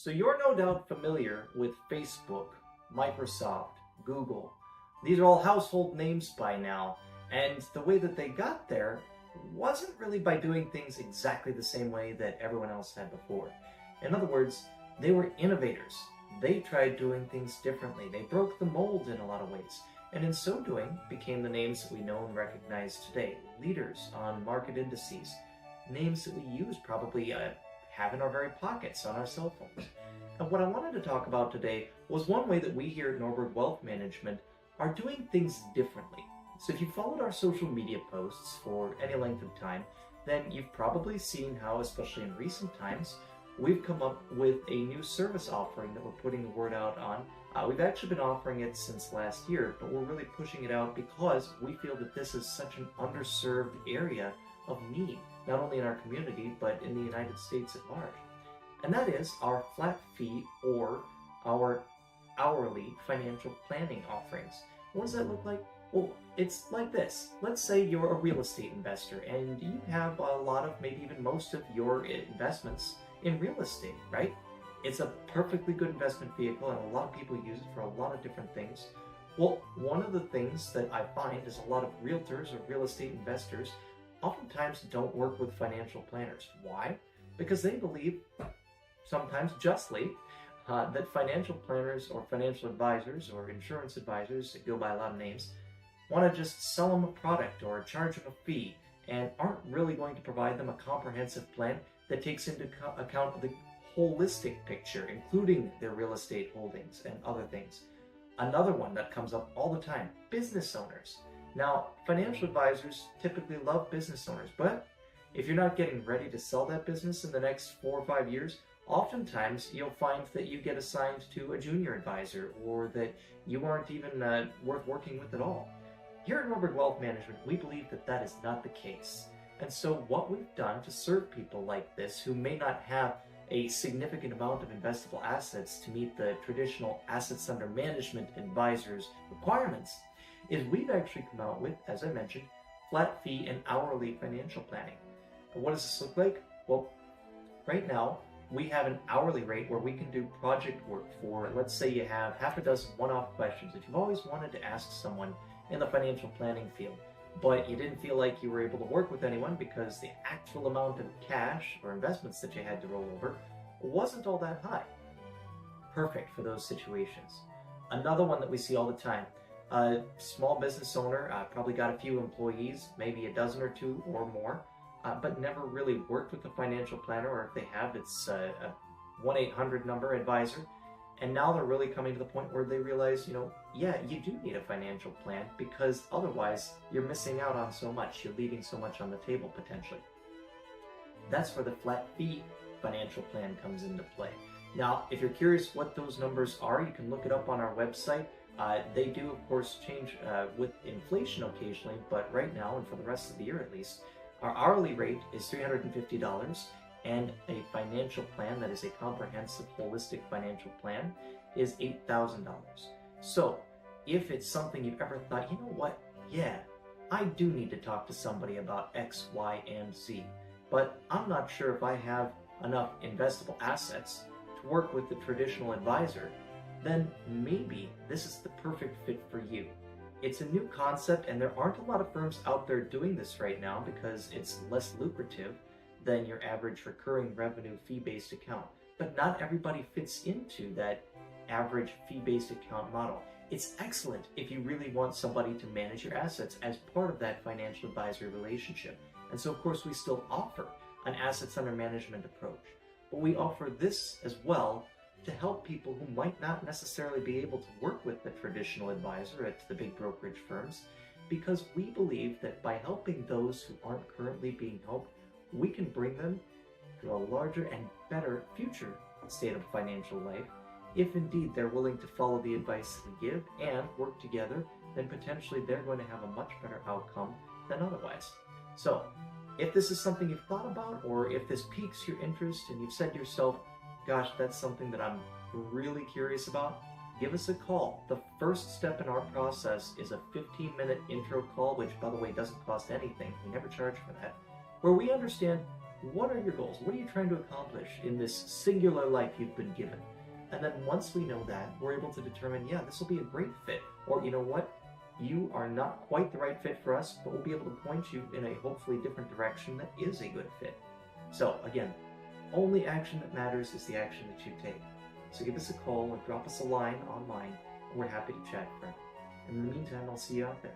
So you're no doubt familiar with Facebook, Microsoft, Google. These are all household names by now, and the way that they got there wasn't really by doing things exactly the same way that everyone else had before. In other words, they were innovators. They tried doing things differently. They broke the mold in a lot of ways, and in so doing became the names that we know and recognize today. Leaders on market indices, names that we use probably have in our very pockets on our cell phones. And what I wanted to talk about today was one way that we here at Norberg Wealth Management are doing things differently. So if you followed our social media posts for any length of time, then you've probably seen how, especially in recent times, we've come up with a new service offering that we're putting the word out on. We've actually been offering it since last year, but we're really pushing it out because we feel that this is such an underserved area of need, not only in our community, but in the United States at large. And that is our flat fee or our hourly financial planning offerings. What does that look like? Well, it's like this. Let's say you're a real estate investor and you have a lot of, maybe even most of your investments in real estate, right? It's a perfectly good investment vehicle and a lot of people use it for a lot of different things. Well, one of the things that I find is a lot of realtors or real estate investors oftentimes don't work with financial planners. Why? Because they believe, sometimes justly, that financial planners or financial advisors or insurance advisors that go by a lot of names want to just sell them a product or charge them a fee and aren't really going to provide them a comprehensive plan that takes into account the holistic picture, including their real estate holdings and other things. Another one that comes up all the time, business owners. Now, financial advisors typically love business owners, but if you're not getting ready to sell that business in the next 4 or 5 years, oftentimes you'll find that you get assigned to a junior advisor or that you aren't even worth working with at all. Here at Norberg Wealth Management, we believe that that is not the case. And so what we've done to serve people like this who may not have a significant amount of investable assets to meet the traditional assets under management advisors requirements is we've actually come out with, as I mentioned, flat fee and hourly financial planning. And what does this look like? Well, right now, we have an hourly rate where we can do project work for, let's say you have half a dozen one-off questions that you've always wanted to ask someone in the financial planning field, but you didn't feel like you were able to work with anyone because the actual amount of cash or investments that you had to roll over wasn't all that high. Perfect for those situations. Another one that we see all the time, a small business owner, probably got a few employees, maybe a dozen or two or more, but never really worked with a financial planner, or if they have, it's a 1-800 number advisor. And now they're really coming to the point where they realize, yeah, you do need a financial plan because otherwise you're missing out on so much. You're leaving so much on the table potentially. That's where the flat fee financial plan comes into play. Now, if you're curious what those numbers are, you can look it up on our website. They do, of course, change with inflation occasionally, but right now, and for the rest of the year at least, our hourly rate is $350, and a financial plan that is a comprehensive, holistic financial plan is $8,000. So, if it's something you've ever thought, you know what, yeah, I do need to talk to somebody about X, Y, and Z, but I'm not sure if I have enough investable assets to work with the traditional advisor, then maybe this is the perfect fit for you. It's a new concept, and there aren't a lot of firms out there doing this right now because it's less lucrative than your average recurring revenue fee-based account. But not everybody fits into that average fee-based account model. It's excellent if you really want somebody to manage your assets as part of that financial advisory relationship. And so, of course, we still offer an assets under management approach. But we offer this as well to help people who might not necessarily be able to work with the traditional advisor at the big brokerage firms, because we believe that by helping those who aren't currently being helped, we can bring them to a larger and better future state of financial life. If indeed they're willing to follow the advice that we give and work together, then potentially they're going to have a much better outcome than otherwise. So, if this is something you've thought about, or if this piques your interest and you've said to yourself, gosh, that's something that I'm really curious about, give us a call. The first step in our process is a 15-minute intro call, which, by the way, doesn't cost anything. We never charge for that, where we understand What are your goals? What are you trying to accomplish in this singular life you've been given? And then once we know that, we're able to determine, yeah, this will be a great fit. Or you know what? You are not quite the right fit for us, but we'll be able to point you in a hopefully different direction that is a good fit. So again, only action that matters is the action that you take. So give us a call or drop us a line online, and we're happy to chat, friend. In the meantime, I'll see you out there.